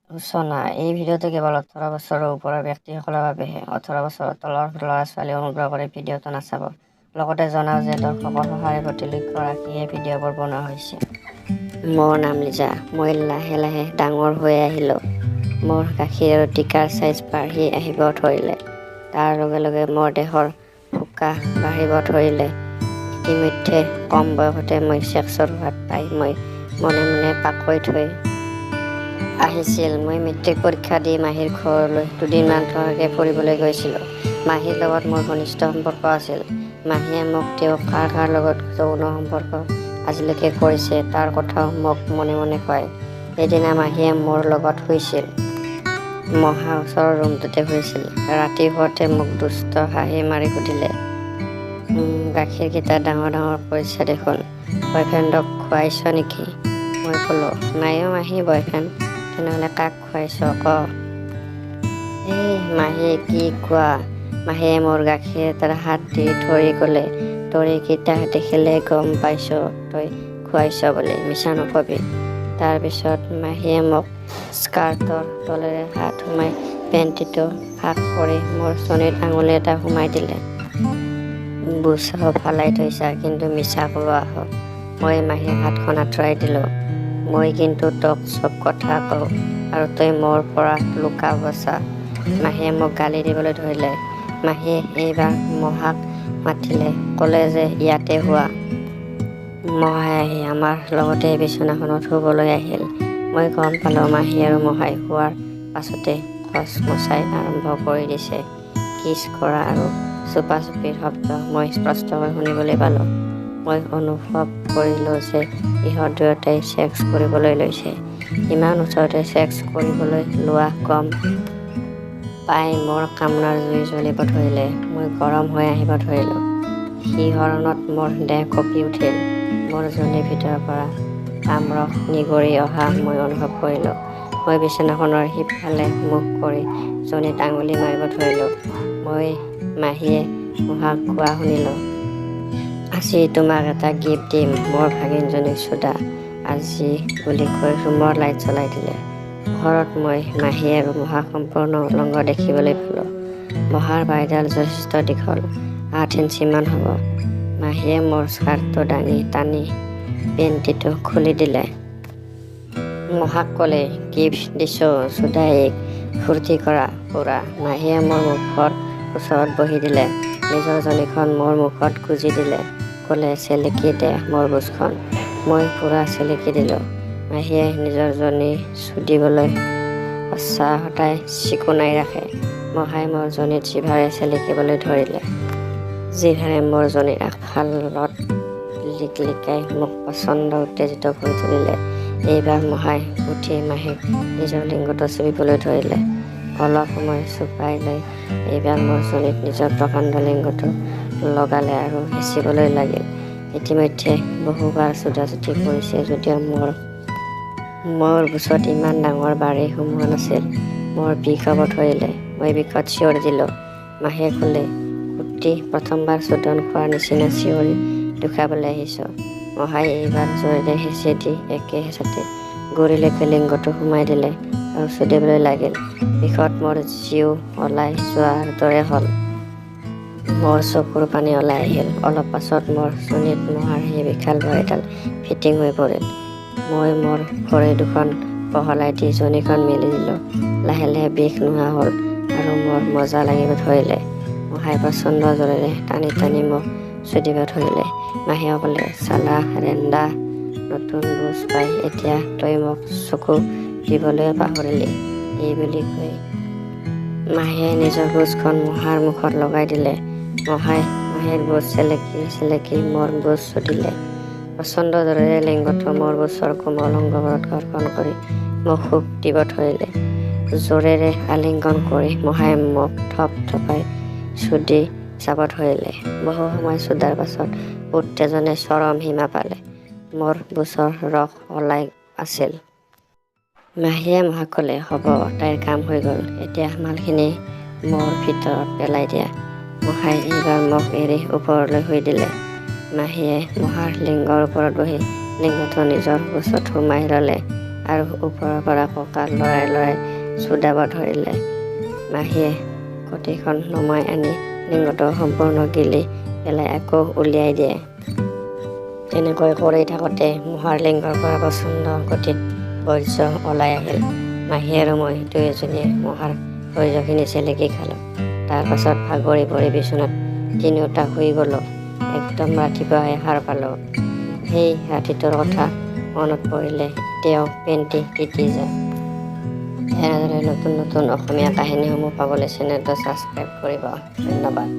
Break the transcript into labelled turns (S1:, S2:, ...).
S1: সূচনা এই ভিডিঅ'টো কেৱল 18 বছৰৰ ওপৰৰ ব্যক্তিসকলৰ বাবেহে। 18 বছৰৰ তলৰ ল'ৰা-ছোৱালীয়ে অনুগ্ৰহ কৰি ভিডিঅ'টো নাচাব। লগতে জনাওঁ যে দৰ্শকৰ সহায়ৰ প্ৰতি লক্ষ্য ৰাখিয়ে ভিডিঅ'বোৰ বনোৱা হৈছে। মোৰ নাম লিজা। মই লাহে লাহে ডাঙৰ হৈ আহিলোঁ। মোৰ গাখীৰ আৰু টিকাৰ চাইজ বাঢ়ি আহিব ধৰিলে। তাৰ লগে লগে মোৰ দেহৰ ফুকা বাঢ়িব ধৰিলে। ইতিমধ্যে কম বয়সতে মই ছেক্সৰ সোৱাদ পাই মই মনে মনে পাকৈত হৈ আহিছিল। মই মেট্ৰিক পৰীক্ষা দি মাহীৰ ঘৰলৈ দুদিনমান থকাকে ফুৰিবলৈ গৈছিলোঁ। মাহীৰ লগত মোৰ ঘনিষ্ঠ সম্পৰ্ক আছিল। মাহীয়ে মোক তেওঁ কাৰ কাৰ লগত যৌন সম্পৰ্ক আজিলৈকে কৰিছে তাৰ কথাও মোক মনে মনে কয়। সেইদিনা মাহীয়ে মোৰ লগত শুইছিল। মহা ওচৰৰ ৰুমটোতে শুইছিল। ৰাতি শুৱতে মোক দুষ্ট হাঁহি মাৰি সুধিলে, গাখীৰকেইটা ডাঙৰ ডাঙৰ কৰিছে দেখোন, বয়ফ্ৰেণ্ডক খুৱাইছ নেকি? মই ক'লোঁ, নাই অ' মাহী বয়ফ্ৰেণ্ড। তেনেহ'লে কাক খুৱাইছ ক? এই মাহীয়ে কি কোৱা? মাহীয়ে মোৰ গাখীৰ এটাৰ হাত দি ধৰি ক'লে, তৰিকেইটা দেখিলে গম পাইছ তই খুৱাইছ বুলি, মিছা নকবি। তাৰপিছত মাহীয়ে মোক স্কাৰ্টৰ তলেৰে হাত সোমাই পেণ্টিটো ফাঁক কৰি মোৰ চুলিত আঙুলি এটা সোমাই দিলে। বুচাও ফালাই থৈছা, কিন্তু মিছা ক'ব আহ। মই মাহীৰ হাতখন আঁতৰাই দিলোঁ। মই কিন্তু তোক চব কথা কওঁ আৰু তই মোৰ পৰা লুকাব চা। মাহীয়ে মোক গালি দিবলৈ ধৰিলে। মাহীয়ে এইবাৰ মহাক মাতিলে, ক'লে যে ইয়াতে হোৱা। মহাই আহি আমাৰ লগতে বিচনাখনত শুবলৈ আহিল। মই গম পালোঁ মাহী আৰু মহাই শোৱাৰ পাছতে খচ মচাই আৰম্ভ কৰি দিছে। কিছ কৰা আৰু চুপাচুপিৰ শব্দ মই স্পষ্টকৈ শুনিবলৈ পালোঁ। মই অনুভৱ কৰিলোঁ যে ইহঁত দুয়োটাই ছেক্স কৰিবলৈ লৈছে। ইমান ওচৰতে ছেক্স কৰিবলৈ লোৱা গম পাই মোৰ কামনাৰ জুই জ্বলিব ধৰিলে। মই গৰম হৈ আহিব ধৰিলোঁ। শিহৰণত মোৰ দেহ কঁপি উঠিল। মোৰ যোনীৰ ভিতৰৰ পৰা কামৰস নিগৰি অহা মই অনুভৱ কৰিলোঁ। মই বিচনাখনৰ সিফালে মুখ কৰি যোনীত আঙুলি মাৰিব ধৰিলোঁ। মই মাহীয়ে মহাক কোৱা শুনিলোঁ, আজি তোমাক এটা গিফ্ট দিম, মোৰ ভাগিনজনীক চুদা আজি বুলি কৈ ৰুমৰ লাইট জ্বলাই দিলে। ঘৰত মই মাহী আৰু মহাক সম্পূৰ্ণ উলংগ দেখিবলৈ পালোঁ। মহাৰ বাইডাল যথেষ্ট দীঘল, 8 ইঞ্চিমান হ'ব। মাহীয়ে মোৰ স্কাৰ্টটো দাঙি টানি পেণ্টিটো খুলি দিলে। মহাক ক'লে, গিফ্ট দিছোঁ চুদাইক, ফূৰ্তি কৰা পুৰা। মাহীয়ে মোৰ মুখৰ ওচৰত বহি দিলে। নিজৰ জনীখন মোৰ মুখত গুজি দিলে। ক'লে, চেলেকি দে মোৰ বুচখন। মই পুৰা চেলেকি দিলোঁ। মাহীয়ে নিজৰ জনী চুদিবলৈ সদায় চিকুণাই ৰাখে। মহাই মোৰ জনীত জিভাৰে চেলেকিবলৈ ধৰিলে। জিভাৰে মোৰ জনীৰ আগফালত লিকলিকাই মোক প্ৰচণ্ড উত্তেজিত কৰি তুলিলে। এইবাৰ মহাই উঠি মাহীক নিজৰ লিংগটো চুবিবলৈ ধৰিলে। অলপ সময় চুপাই লৈ এইবাৰ মোৰ জনীত নিজৰ প্ৰকাণ্ড লিংগটো লগালে আৰু হেঁচিবলৈ লাগিল। ইতিমধ্যে বহুবাৰ চুদাচুদি কৰিছে যদিও মোৰ বুচত ইমান ডাঙৰ বাৰী সোমোৱা নাছিল। মোৰ বিষ হ'ব ধৰিলে। মই বিষত চিঞৰি দিলোঁ। মাহীয়ে ক'লে, কুটি প্ৰথমবাৰ চোদন খোৱাৰ নিচিনা চিঞৰি দুখাবলৈ আহিছ। মহাই এইবাৰ জোৰেৰে হেঁচি দি একে হেঁচাতে গুৰিলৈকে লিংগটো সোমাই দিলে আৰু চুদিবলৈ লাগিল। বিষত মোৰ জিউ ওলাই যোৱাৰ দৰে হ'ল। মোৰ চকুৰ পানী ওলাই আহিল। অলপ পাছত মোৰ চুলিত মহাৰ সেই বিশাল ভৰিডাল ফিটিং হৈ পৰিল। মই মোৰ ভৰি দুখন বহলাই দি জনীখন মেলি দিলোঁ। লাহে লাহে বিষ নোহোৱা হ'ল আৰু মোৰ মজা লাগিব ধৰিলে। মহাই প্ৰচণ্ড জোৰেৰে টানি টানি মোক চুদিব ধৰিলে। মাহীয়ে ক'লে, চালা ৰেন্দা, নতুন বুজ পাই এতিয়া তই মোক চকু দিবলৈ পাহৰিলি। এই বুলি কৈ মাহীয়ে নিজৰ বুজখন মহাৰ মুখত লগাই দিলে। মহাই মাহীৰ বুজ চেলেকি চেলেকি মোৰ বুজ চুদিলে। প্ৰচণ্ড জোৰেৰে লিংগটো মোৰ বুজৰ কোমল অংগবোৰত ঘৰ্ষণ কৰি মোক সুখ দিব ধৰিলে। জোৰেৰে আলিংগন কৰি মহাই মোক থপথপাই চুদি যাব ধৰিলে। বহু সময় চুদাৰ পাছত উত্তেজনে চৰম সীমা পালে। মোৰ বুচৰ ৰস ওলাই আছিল। মাহীয়ে মহাক ক'লে, হ'ব তাইৰ কাম হৈ গ'ল, এতিয়া মালখিনি মোৰ ভিতৰত পেলাই দিয়া। মহাই এইবাৰ মোক এৰি ওপৰলৈ শুই দিলে। মাহীয়ে মহাৰ লিংগৰ ওপৰত বহি লিংগটো নিজৰ বুচত সোমাই ল'লে আৰু ওপৰৰ পৰা কঁকাল লৰাই লৰাই চুদাব ধৰিলে। মাহীয়ে কটিখন নমাই আনি লিংগটো সম্পূৰ্ণ গিলি পেলাই আকৌ উলিয়াই দিয়ে। তেনেকৈ কৰি থাকোঁতে মহাৰ লিংগৰ পৰা প্ৰচণ্ড গতিত বৰ্জ্য ওলাই আহিল। মাহী আৰু মই দুয়োজনীয়ে মহাৰ বৰ্জ্যখিনি চেলেকি খালোঁ। তাৰ পাছত ভাগৰি পৰি বিচনাত তিনিওটা শুই গ'লোঁ। একদম ৰাতিপুৱাহে সাৰ পালোঁ। সেই ৰাতিটোৰ কথা মনত পৰিলে এতিয়াও পেণ্টি তিতি যায়। এনেদৰে নতুন নতুন অসমীয়া কাহিনীসমূহ পাবলৈ চেনেলটো ছাবস্ক্ৰাইব কৰিব। ধন্যবাদ।